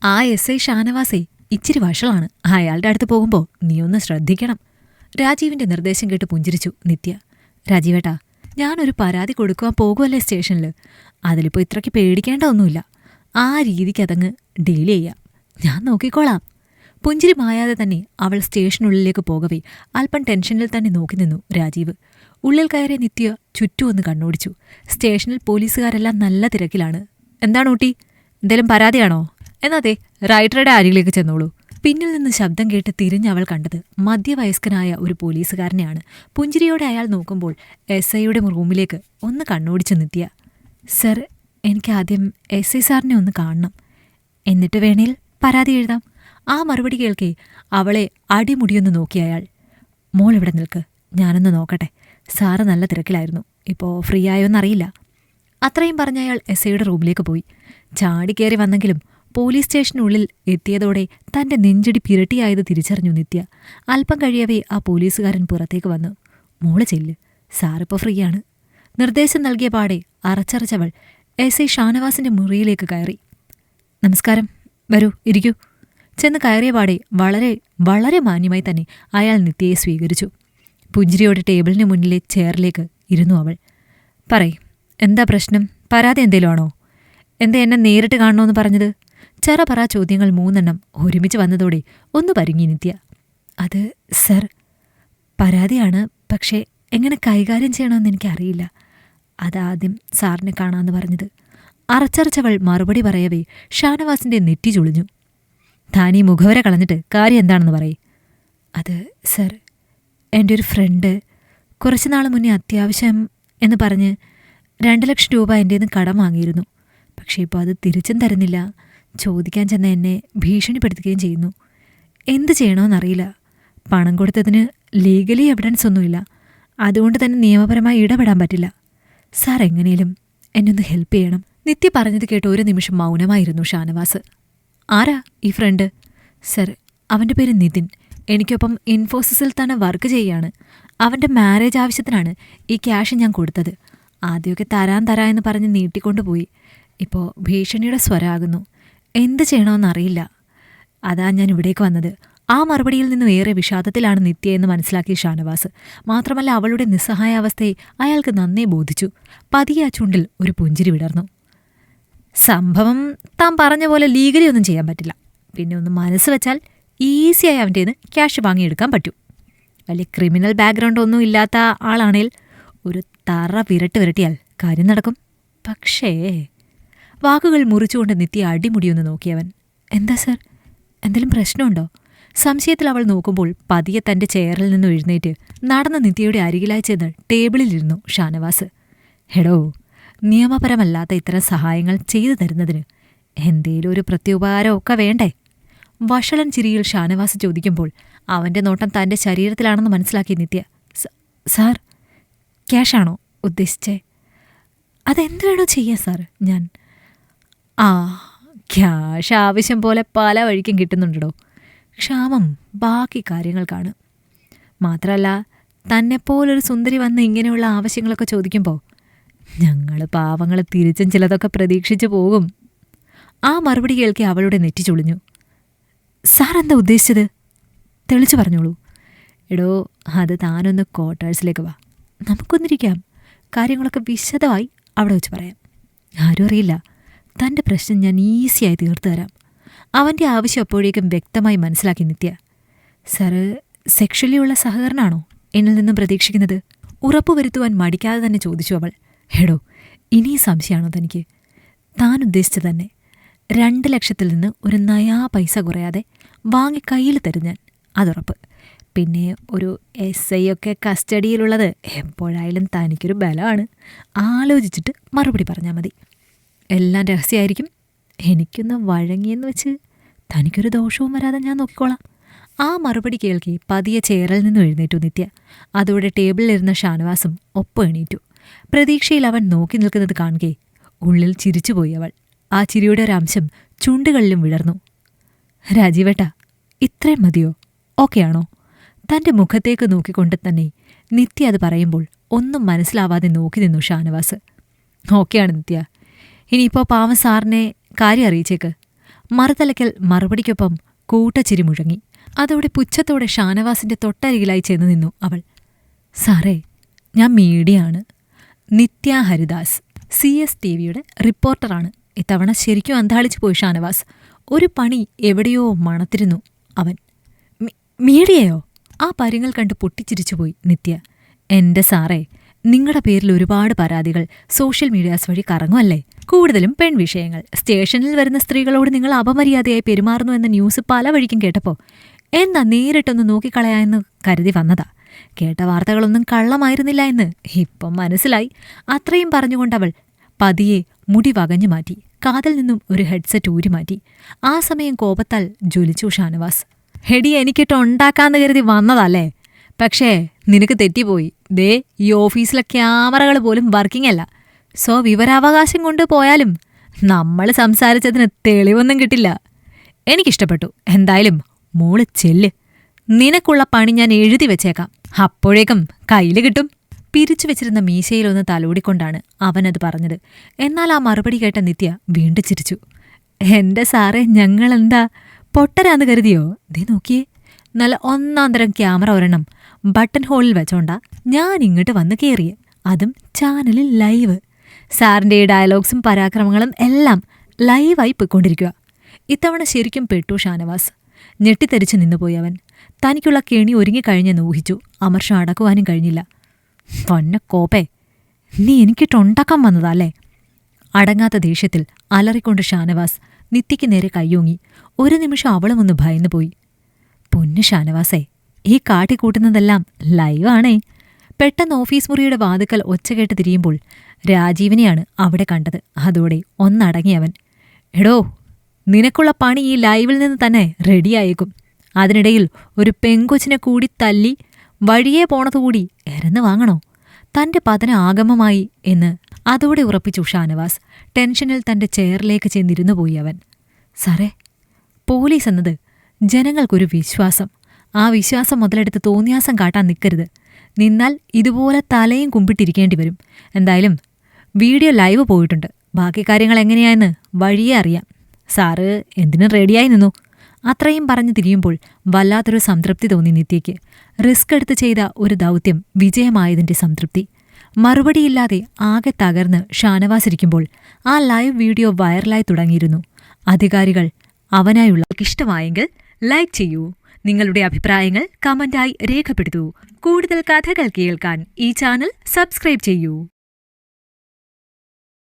ആ S I ഷാനവാസേ ഇച്ചിരി വഷളാണ്. അയാളുടെ അടുത്ത് പോകുമ്പോൾ നീ ഒന്ന് ശ്രദ്ധിക്കണം. രാജീവിന്റെ നിർദ്ദേശം കേട്ട് പുഞ്ചിരിച്ചു നിത്യ. രാജീവേട്ടാ, ഞാനൊരു പരാതി കൊടുക്കുവാൻ പോകുമല്ലേ സ്റ്റേഷനിൽ. അതിലിപ്പോൾ ഇത്രയ്ക്ക് പേടിക്കേണ്ട ഒന്നുമില്ല. ആ രീതിക്ക് അതങ്ങ് ഡീൽ ചെയ്യാം. ഞാൻ നോക്കിക്കോളാം. പുഞ്ചിരി മായാതെ തന്നെ അവൾ സ്റ്റേഷനുള്ളിലേക്ക് പോകവേ അല്പം ടെൻഷനിൽ തന്നെ നോക്കി നിന്നു രാജീവ്. ഉള്ളിൽ കയറിയ നിത്യ ചുറ്റും ഒന്ന് കണ്ണോടിച്ചു. സ്റ്റേഷനിൽ പോലീസുകാരെല്ലാം നല്ല തിരക്കിലാണ്. എന്താണ് ഊട്ടി, എന്തേലും പരാതിയാണോ? എന്നാതെ റൈറ്ററുടെ അരികിലേക്ക് ചെന്നോളൂ. പിന്നിൽ നിന്ന് ശബ്ദം കേട്ട് തിരിഞ്ഞവൾ കണ്ടത് മധ്യവയസ്കനായ ഒരു പോലീസുകാരനെയാണ്. പുഞ്ചിരിയോടെ അയാൾ നോക്കുമ്പോൾ എസ് ഐയുടെ റൂമിലേക്ക് ഒന്ന് കണ്ണോടിച്ചു നിത്യ. സർ, എനിക്ക് ആദ്യം എസ് ഐ സാറിനെ ഒന്ന് കാണണം, എന്നിട്ട് വേണേൽ പരാതി എഴുതാം. ആ മറുപടി കേൾക്കേ അവളെ അടിമുടിയൊന്ന് നോക്കി അയാൾ. മോൾ ഇവിടെ നിൽക്ക്, ഞാനൊന്ന് നോക്കട്ടെ. സാറ് നല്ല തിരക്കിലായിരുന്നു, ഇപ്പോൾ ഫ്രീ ആയോന്നറിയില്ല. അത്രയും പറഞ്ഞ അയാൾ എസ് ഐയുടെ റൂമിലേക്ക് പോയി. ചാടിക്കയറി വന്നെങ്കിലും പോലീസ് സ്റ്റേഷനുള്ളിൽ എത്തിയതോടെ തന്റെ നെഞ്ചിടി പിരട്ടിയായത് തിരിച്ചറിഞ്ഞു നിത്യ. അല്പം കഴിയവേ ആ പോലീസുകാരൻ പുറത്തേക്ക് വന്നു. മോള് ചെല്ല്, സാറിപ്പോൾ ഫ്രീയാണ്. നിർദ്ദേശം നൽകിയ പാടെ അറച്ചറച്ചവൾ എസ് ഐ ഷാനവാസിന്റെ മുറിയിലേക്ക് കയറി. നമസ്കാരം, വരൂ ഇരിക്കൂ. ചെന്ന് കയറിയ പാടെ വളരെ വളരെ മാന്യമായി തന്നെ അയാൾ നിത്യയെ സ്വീകരിച്ചു. പുഞ്ചിരിയോടെ ടേബിളിന് മുന്നിലെ ചെയറിലേക്ക് ഇരുന്നു അവൾ. പറയ്, എന്താ പ്രശ്നം? പരാതി എന്തേലും ആണോ? എന്താ എന്നെ നേരിട്ട് കാണണമെന്ന് പറഞ്ഞത്? ചെറപറ ചോദ്യങ്ങൾ 3 ഒരുമിച്ച് വന്നതോടെ ഒന്ന് പരിങ്ങി നിത്യ. അത് സർ, പരാതിയാണ്, പക്ഷേ എങ്ങനെ കൈകാര്യം ചെയ്യണമെന്ന് എനിക്കറിയില്ല. അതാദ്യം സാറിനെ കാണാമെന്ന് പറഞ്ഞത്. അറച്ചറച്ചവൾ മറുപടി പറയവേ ഷാനവാസിന്റെ നെറ്റി ചുളിഞ്ഞു. താനീ മുഖവര കളഞ്ഞിട്ട് കാര്യം എന്താണെന്ന് പറയേ. അത് സർ, എൻ്റെ ഒരു ഫ്രണ്ട് കുറച്ചുനാൾ മുന്നേ അത്യാവശ്യം എന്ന് പറഞ്ഞ് 2 ലക്ഷം രൂപ എൻ്റെന്ന് കടം വാങ്ങിയിരുന്നു. പക്ഷേ ഇപ്പോൾ അത് തിരിച്ചും തരുന്നില്ല. ചോദിക്കാൻ ചെന്ന എന്നെ ഭീഷണിപ്പെടുത്തുകയും ചെയ്യുന്നു. എന്ത് ചെയ്യണമെന്നറിയില്ല. പണം കൊടുത്തതിന് ലീഗലി എവിഡൻസ് ഒന്നുമില്ല. അതുകൊണ്ട് തന്നെ നിയമപരമായി ഇടപെടാൻ പറ്റില്ല. സാർ എങ്ങനെയും എന്നെ ഒന്ന് ഹെൽപ്പ് ചെയ്യണം. നിത്യ പറഞ്ഞത് കേട്ട് ഒരു നിമിഷം മൗനമായിരുന്നു ഷാനവാസ്. ആരാ ഈ ഫ്രണ്ട്? സർ, അവൻ്റെ പേര് നിതിൻ. എനിക്കൊപ്പം ഇൻഫോസിസിൽ തന്നെ വർക്ക് ചെയ്യുകയാണ്. അവൻ്റെ മാരേജ് ആവശ്യത്തിനാണ് ഈ ക്യാഷ് ഞാൻ കൊടുത്തത്. ആദ്യമൊക്കെ തരാം എന്ന് പറഞ്ഞ് നീട്ടിക്കൊണ്ടുപോയി. ഇപ്പോൾ ഭീഷണിയുടെ സ്വരാകുന്നു. എന്ത് ചെയ്യണമെന്നറിയില്ല. അതാ ഞാൻ ഇവിടേക്ക് വന്നത്. ആ മറുപടിയിൽ നിന്നും ഏറെ വിഷാദത്തിലാണ് നിത്യ എന്ന് മനസ്സിലാക്കിയ ഷാനവാസ്. മാത്രമല്ല അവളുടെ നിസ്സഹായാവസ്ഥയെ അയാൾക്ക് നന്നേ ബോധിച്ചു. പതിയെ ആ ചുണ്ടിൽ ഒരു പുഞ്ചിരി വിടർന്നു. സംഭവം താൻ പറഞ്ഞ പോലെ ലീഗലി ഒന്നും ചെയ്യാൻ പറ്റില്ല. പിന്നെ ഒന്ന് മനസ്സ് വെച്ചാൽ ഈസിയായി അവൻ്റെന്ന് ക്യാഷ് വാങ്ങിയെടുക്കാൻ പറ്റും. വലിയ ക്രിമിനൽ ബാക്ക്ഗ്രൗണ്ട് ഒന്നും ഇല്ലാത്ത ആളാണേൽ ഒരു തറ വിരട്ടിയാൽ കാര്യം നടക്കും. പക്ഷേ വാക്കുകൾ മുറിച്ചുകൊണ്ട് നിത്യ അടിമുടിയൊന്ന് നോക്കിയവൻ. എന്താ സർ, എന്തെങ്കിലും പ്രശ്നമുണ്ടോ? സംശയത്തിൽ അവൾ നോക്കുമ്പോൾ പതിയെ തന്റെ ചെയറിൽ നിന്നും എഴുന്നേറ്റ് നടന്ന നിത്യയുടെ അരികിലായി ചെന്ന് ടേബിളിലിരുന്നു ഷാനവാസ്. ഹെടോ, നിയമപരമല്ലാത്ത ഇത്തരം സഹായങ്ങൾ ചെയ്തു തരുന്നതിന് എന്തേലും ഒരു പ്രത്യുപകാരമൊക്കെ വേണ്ടേ? വഷളൻ ചിരിയിൽ ഷാനവാസ് ചോദിക്കുമ്പോൾ അവന്റെ നോട്ടം തന്റെ ശരീരത്തിലാണെന്ന് മനസ്സിലാക്കി നിത്യ. സാർ, ക്യാഷാണോ ഉദ്ദേശിച്ചേ? അതെന്ത് വേണോ ചെയ്യാം സാർ. ഞാൻ ക്യാഷ് ആവശ്യം പോലെ പല വഴിക്കും കിട്ടുന്നുണ്ടോ. ക്ഷാമം ബാക്കി കാര്യങ്ങൾക്കാണ്. മാത്രമല്ല, തന്നെപ്പോലൊരു സുന്ദരി വന്ന് ഇങ്ങനെയുള്ള ആവശ്യങ്ങളൊക്കെ ചോദിക്കുമ്പോൾ ഞങ്ങൾ പാവങ്ങൾ തിരിച്ചും ചിലതൊക്കെ പ്രതീക്ഷിച്ചു പോകും. ആ മറുപടി കേൾക്കി അവളുടെ നെറ്റി ചുളിഞ്ഞു. സാർ എന്താ ഉദ്ദേശിച്ചത്? തെളിച്ചു പറഞ്ഞോളൂ. എടോ, അത് താനൊന്ന് ക്വാർട്ടേഴ്സിലേക്ക് വാ, നമുക്കൊന്നിരിക്കാം. കാര്യങ്ങളൊക്കെ വിശദമായി അവിടെ വെച്ച് പറയാം. ആരും അറിയില്ല. തൻ്റെ പ്രശ്നം ഞാൻ ഈസിയായി തീർത്തു തരാം. അവൻ്റെ ആവശ്യം അപ്പോഴേക്കും വ്യക്തമായി മനസ്സിലാക്കി നിത്യ. സാറ് സെക്ഷലി ഉള്ള സഹകരണമാണോ എന്നിൽ നിന്നും പ്രതീക്ഷിക്കുന്നത്? ഉറപ്പുവരുത്തുവാൻ മടിക്കാതെ തന്നെ ചോദിച്ചു അവൾ. ഹെടോ, ഇനി സംശയമാണോ തനിക്ക്? താൻ ഉദ്ദേശിച്ചു തന്നെ 2 ലക്ഷത്തിൽ നിന്ന് ഒരു നയാ പൈസ കുറയാതെ വാങ്ങി കയ്യിൽ തരും ഞാൻ, അതുറപ്പ്. പിന്നെ ഒരു SI ഒക്കെ കസ്റ്റഡിയിലുള്ളത് എപ്പോഴായാലും തനിക്കൊരു ബലമാണ്. ആലോചിച്ചിട്ട് മറുപടി പറഞ്ഞാൽ മതി. എല്ലാം രഹസ്യമായിരിക്കും. എനിക്കൊന്ന് വഴങ്ങിയെന്ന് വെച്ച് തനിക്കൊരു ദോഷവും വരാതെ ഞാൻ നോക്കിക്കോളാം. ആ മറുപടി കേൾക്കി പതിയെ ചെയറിൽ നിന്നും എഴുന്നേറ്റു നിത്യ. അതോടെ ടേബിളിലിരുന്ന ഷാനവാസും ഒപ്പം എണീറ്റു. പ്രതീക്ഷയിൽ അവൻ നോക്കി നിൽക്കുന്നത് കാണുകെ ഉള്ളിൽ ചിരിച്ചുപോയി അവൾ. ആ ചിരിയുടെ ഒരംശം ചുണ്ടുകളിലും വിടർന്നു. രാജീവേട്ടാ, ഇത്രയും മതിയോ? ഓക്കെയാണോ? തൻ്റെ മുഖത്തേക്ക് നോക്കിക്കൊണ്ട് തന്നെ നിത്യ അത് പറയുമ്പോൾ ഒന്നും മനസ്സിലാവാതെ നോക്കി നിന്നു ഷാനവാസ്. ഓക്കെയാണ് നിത്യ. ഇനിയിപ്പോൾ പാവം സാറിനെ കാര്യം അറിയിച്ചേക്ക്. മറുതലയ്ക്കൽ മറുപടിക്കൊപ്പം കൂട്ടച്ചിരി മുഴങ്ങി. അതോടെ പുച്ഛത്തോടെ ഷാനവാസിന്റെ തൊട്ടരികിലായി ചെന്നു നിന്നു അവൾ. സാറേ, ഞാൻ മീഡിയാണ്. നിത്യ ഹരിദാസ്, CSTVയുടെ റിപ്പോർട്ടറാണ്. ഇത്തവണ ശരിക്കും അന്താളിച്ചു പോയി ഷാനവാസ്. ഒരു പണി എവിടെയോ മണത്തിരുന്നു അവൻ. മീഡിയയോ? ആ പര്യങ്ങൾ കണ്ട് പൊട്ടിച്ചിരിച്ചുപോയി നിത്യ. എന്റെ സാറേ, നിങ്ങളുടെ പേരിൽ ഒരുപാട് പരാതികൾ സോഷ്യൽ മീഡിയാസ് വഴി കറങ്ങുമല്ലേ? കൂടുതലും പെൺവിഷയങ്ങൾ. സ്റ്റേഷനിൽ വരുന്ന സ്ത്രീകളോട് നിങ്ങൾ അപമര്യാദയായി പെരുമാറുന്നു എന്ന ന്യൂസ് പല വഴിക്കും കേട്ടപ്പോ എന്നാ നേരിട്ടൊന്ന് നോക്കിക്കളയാമെന്ന് കരുതി വന്നതാ. കേട്ട വാർത്തകളൊന്നും കള്ളമായിരുന്നില്ല എന്ന് ഇപ്പം മനസ്സിലായി. അത്രയും പറഞ്ഞുകൊണ്ടവൾ പതിയെ മുടി വകഞ്ഞു മാറ്റി. കാതിൽ നിന്നും ഒരു ഹെഡ്സെറ്റ് ഊരിമാറ്റി. ആ സമയം കോപത്താൽ ജ്വലിച്ചു ഷാനവാസ്. ഹെഡി എനിക്കിട്ട് ഉണ്ടാക്കാന്ന് കരുതി വന്നതല്ലേ? പക്ഷേ നിനക്ക് തെറ്റിപ്പോയി. ദേ, ഈ ഓഫീസിലെ ക്യാമറകൾ പോലും വർക്കിംഗ് അല്ല. സോ വിവരാവകാശം കൊണ്ട് പോയാലും നമ്മൾ സംസാരിച്ചതിന് തെളിവൊന്നും കിട്ടില്ല. എനിക്കിഷ്ടപ്പെട്ടു. എന്തായാലും മോള് ചെല്ല്. നിനക്കുള്ള പണി ഞാൻ എഴുതി വെച്ചേക്കാം. അപ്പോഴേക്കും കയ്യിൽ കിട്ടും. പിരിച്ചു വെച്ചിരുന്ന മീശയിലൊന്ന് തലോടിക്കൊണ്ടാണ് അവനത് പറഞ്ഞത്. എന്നാൽ ആ മറുപടി കേട്ട നിത്യ വീണ്ടും ചിരിച്ചു. എന്റെ സാറേ, ഞങ്ങളെന്താ പൊട്ടരാന്ന് കരുതിയോ? ദേ നോക്കിയേ, നല്ല ഒന്നാന്തരം ക്യാമറ ഒരെണ്ണം ബട്ടൺ ഹോളിൽ വെച്ചോണ്ടാ ഞാൻ ഇങ്ങോട്ട് വന്ന് കയറിയേ. അതും ചാനലിൽ ലൈവ്. സാറിന്റെ ഈ ഡയലോഗ്സും പരാക്രമങ്ങളും എല്ലാം ലൈവായി പോയിക്കൊണ്ടിരിക്കുക. ഇത്തവണ ശരിക്കും പെട്ടു ഷാനവാസ്. ഞെട്ടിത്തെറിച്ചു നിന്നുപോയി അവൻ. തനിക്കുള്ള കെണി ഒരുങ്ങിക്കഴിഞ്ഞെന്ന് ഊഹിച്ചു. അമർഷം അടക്കുവാനും കഴിഞ്ഞില്ല. പൊന്ന കോപ്പേ, നീ എനിക്കിട്ടുണ്ടാക്കാൻ വന്നതല്ലേ? അടങ്ങാത്ത ദേഷ്യത്തിൽ അലറിക്കൊണ്ട് ഷാനവാസ് നിത്യയ്ക്ക് നേരെ കയ്യോങ്ങി. ഒരു നിമിഷം അവളും ഒന്ന് ഭയന്നുപോയി. പൊന്നു ഷാനവാസേ, ഈ കാട്ടിക്കൂട്ടുന്നതെല്ലാം ലൈവാണേ. പെട്ടെന്ന് ഓഫീസ് മുറിയുടെ വാതുക്കൽ ഒച്ചകേട്ട് തിരിയുമ്പോൾ രാജീവിനെയാണ് അവിടെ കണ്ടത്. അതോടെ ഒന്നടങ്ങിയവൻ. എടോ, നിനക്കുള്ള പണി ഈ ലൈവിൽ നിന്ന് തന്നെ റെഡിയായേക്കും. അതിനിടയിൽ ഒരു പെങ്കൊച്ചിനെ കൂടി തല്ലി വഴിയേ പോണതുകൂടി എരന്ന് വാങ്ങണോ? തന്റെ പതന ആഗമമായി എന്ന് അതോടെ ഉറപ്പിച്ചു ഷാനവാസ്. ടെൻഷനിൽ തന്റെ ചെയറിലേക്ക് ചെന്നിരുന്നു പോയി അവൻ. സാറേ, പോലീസ് എന്നത് ജനങ്ങൾക്കൊരു വിശ്വാസം. ആ വിശ്വാസം മുതലെടുത്ത് തോന്നിയാസം കാട്ടാൻ നിൽക്കരുത്. നിന്നാൽ ഇതുപോലെ തലയും കുമ്പിട്ടിരിക്കേണ്ടി വരും. എന്തായാലും വീഡിയോ ലൈവ് പോയിട്ടുണ്ട്. ബാക്കി കാര്യങ്ങൾ എങ്ങനെയായെന്ന് വഴിയേ അറിയാം. സാറ് എന്തിനും റെഡിയായി നിന്നു. അത്രയും പറഞ്ഞു തിരിയുമ്പോൾ വല്ലാത്തൊരു സംതൃപ്തി തോന്നി നിത്യയ്ക്ക്. റിസ്ക് എടുത്ത് ചെയ്ത ഒരു ദൗത്യം വിജയമായതിന്റെ സംതൃപ്തി. മറുപടിയില്ലാതെ ആകെ തകർന്ന് ഷാനവാസിരിക്കുമ്പോൾ ആ ലൈവ് വീഡിയോ വൈറലായി തുടങ്ങിയിരുന്നു. അധികാരികൾ അവനായുള്ള ഇഷ്ടമായെങ്കിൽ ലൈക്ക് ചെയ്യൂ. നിങ്ങളുടെ അഭിപ്രായങ്ങൾ കമന്റായി രേഖപ്പെടുത്തൂ. കൂടുതൽ കഥകൾ കേൾക്കാൻ ഈ ചാനൽ സബ്സ്ക്രൈബ് ചെയ്യൂ.